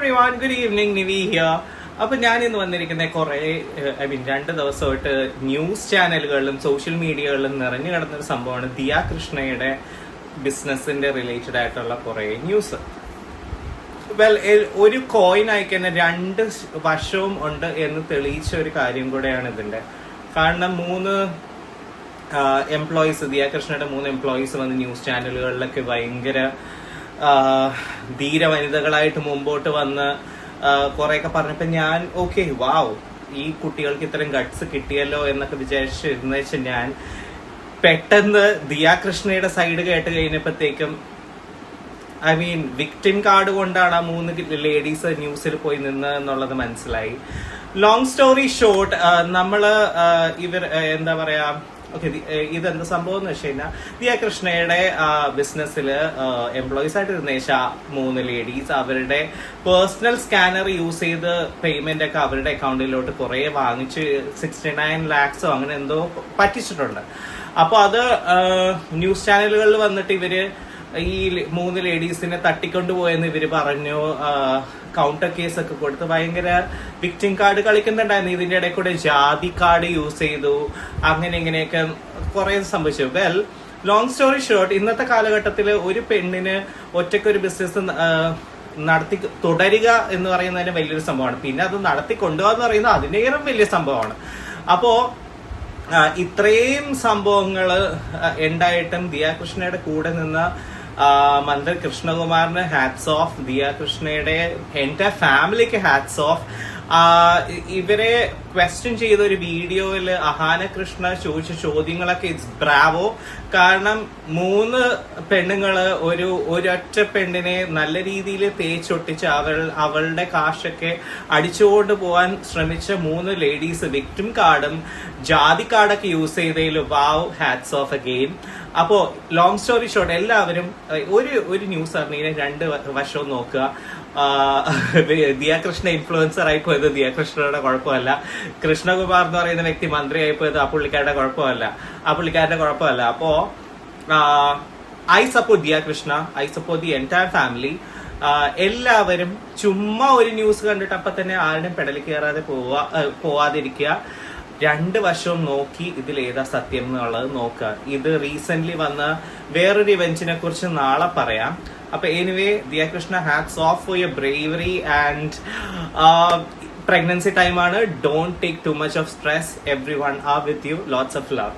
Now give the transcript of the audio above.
Everyone, good evening, Nivi here. അപ്പൊ ഞാൻ ഇന്ന് വന്നിരിക്കുന്ന കുറെ 2 ദിവസമായിട്ട് ന്യൂസ് ചാനലുകളിലും സോഷ്യൽ മീഡിയകളിലും നിറഞ്ഞു കിടന്ന ഒരു സംഭവമാണ് ദിയ കൃഷ്ണയുടെ ബിസിനസിന്റെ റിലേറ്റഡ് ആയിട്ടുള്ള കുറെ ന്യൂസ്. ഒരു കോയിൻ അയക്കുന്ന 2 വശവും ഉണ്ട് എന്ന് തെളിയിച്ച ഒരു കാര്യം കൂടെയാണ് ഇതിന്റെ. കാരണം 3 എംപ്ലോയീസ്, ദിയ കൃഷ്ണയുടെ 3 എംപ്ലോയീസ് വന്ന് ന്യൂസ് ചാനലുകളിലൊക്കെ ഭയങ്കര ധീര വനിതകളായിട്ട് മുമ്പോട്ട് വന്ന് കുറെയൊക്കെ പറഞ്ഞപ്പോ ഞാൻ വാവ്, ഈ കുട്ടികൾക്ക് ഇത്രയും ഗട്ട്സ് കിട്ടിയല്ലോ എന്നൊക്കെ വിചാരിച്ചിരുന്ന വെച്ചാൽ ഞാൻ പെട്ടെന്ന് ദിയ കൃഷ്ണയുടെ സൈഡ് കേട്ട് കഴിഞ്ഞപ്പോഴത്തേക്കും വിക്ടിം കാർഡ് കൊണ്ടാണ് ആ 3 ലേഡീസ് ന്യൂസിൽ പോയി നിന്ന് എന്നുള്ളത് മനസ്സിലായി. ലോങ് സ്റ്റോറി ഷോർട്ട്, എന്താ പറയാ, ഇതെന്ത് സംഭവം എന്ന് വെച്ച് കഴിഞ്ഞാൽ ദിയ കൃഷ്ണയുടെ ബിസിനസ്സിൽ എംപ്ലോയീസ് ആയിട്ട് ഇരുന്ന 3 ലേഡീസ് അവരുടെ പേഴ്സണൽ സ്കാനർ യൂസ് ചെയ്ത് പേയ്മെന്റ് ഒക്കെ അവരുടെ അക്കൗണ്ടിലോട്ട് കുറെ വാങ്ങിച്ച് 69 lakhs അങ്ങനെ എന്തോ പറ്റിച്ചിട്ടുണ്ട്. അപ്പൊ അത് ന്യൂസ് ചാനലുകളിൽ വന്നിട്ട് ഇവര് ഈ 3 ലേഡീസിനെ തട്ടിക്കൊണ്ടുപോയെന്ന് ഇവര് പറഞ്ഞു. കൗണ്ടർ കേസ് ഒക്കെ കൊടുത്ത് ഭയങ്കര വിക്ടിം കാർഡ് കളിക്കുന്നുണ്ടായിരുന്നു. ഇതിന്റെ ഇടയിൽ കൂടെ ജാതി കാർഡ് യൂസ് ചെയ്തു, അങ്ങനെ ഇങ്ങനെയൊക്കെ കുറെ സംഭവിച്ചു. ലോങ് സ്റ്റോറി ഷോർട്ട്, ഇന്നത്തെ കാലഘട്ടത്തിൽ ഒരു പെണ്ണിന് ഒറ്റയ്ക്കൊരു ബിസിനസ് നടത്തി തുടരുക എന്ന് പറയുന്നതിന് വലിയൊരു സംഭവമാണ്. പിന്നെ അത് നടത്തി കൊണ്ടുപോകാന്ന് പറയുന്നത് അതിനേറെ വലിയ സംഭവമാണ്. അപ്പോ ഇത്രയും സംഭവങ്ങള് ഉണ്ടായിട്ടും ദിയ കൃഷ്ണയുടെ കൂടെ നിന്ന മന്ത്രി കൃഷ്ണകുമാറിന് ഹാറ്റ്സ് ഓഫ്, ദിയ കൃഷ്ണയുടെ എന്റെ ഫാമിലിക്ക് ഹാറ്റ്സ് ഓഫ്. ഇവരെ ക്വസ്റ്റ്യൻ ചെയ്ത ഒരു വീഡിയോയിൽ അഹാന കൃഷ്ണ ചോദിച്ച ചോദ്യങ്ങളൊക്കെ ഇറ്റ്സ് ബ്രാവോ. കാരണം 3 പെണ്ണുങ്ങള് ഒരൊറ്റ പെണ്ണിനെ നല്ല രീതിയിൽ തേച്ചൊട്ടിച്ച് അവളുടെ കാശൊക്കെ അടിച്ചുകൊണ്ട് പോകാൻ ശ്രമിച്ച 3 ലേഡീസ് വിക്ടിം കാർഡും ജാതി കാർഡൊക്കെ യൂസ് ചെയ്തതിൽ വാവ്, ഹാറ്റ്സ് ഓഫ് അഗെയിൻ. അപ്പോ ലോങ് സ്റ്റോറി ഷോർട്ട്, എല്ലാവരും ഒരു ന്യൂസ് അറിഞ്ഞ 2 വശവും നോക്കുക. ദിയ കൃഷ്ണ ഇൻഫ്ലുവൻസർ ആയി പോയത് ദിയ കൃഷ്ണയുടെ കുഴപ്പമല്ല, കൃഷ്ണകുമാർ എന്ന് പറയുന്ന വ്യക്തി മന്ത്രി ആയി പോയത് ആ പുള്ളിക്കാരുടെ കുഴപ്പമല്ല. അപ്പോ I support Diya Krishna, I support the entire family. എല്ലാവരും ചുമ്മാ ഒരു ന്യൂസ് കണ്ടിട്ട് അപ്പൊ തന്നെ ആരുടെയും പെടലി കയറാതെ പോവാതിരിക്കുക. 2 വശവും നോക്കി ഇതിൽ ഏതാ സത്യം എന്നുള്ളത് നോക്കുക. ഇത് റീസെന്റ് വന്ന വേറൊരു ഇവന്റിനെ കുറിച്ച് നാളെ പറയാം. അപ്പൊ anyway, Diya Krishna, hats off for your bravery and pregnancy time ആണ്. Don't take too much of stress. Everyone are with you. Lots of love.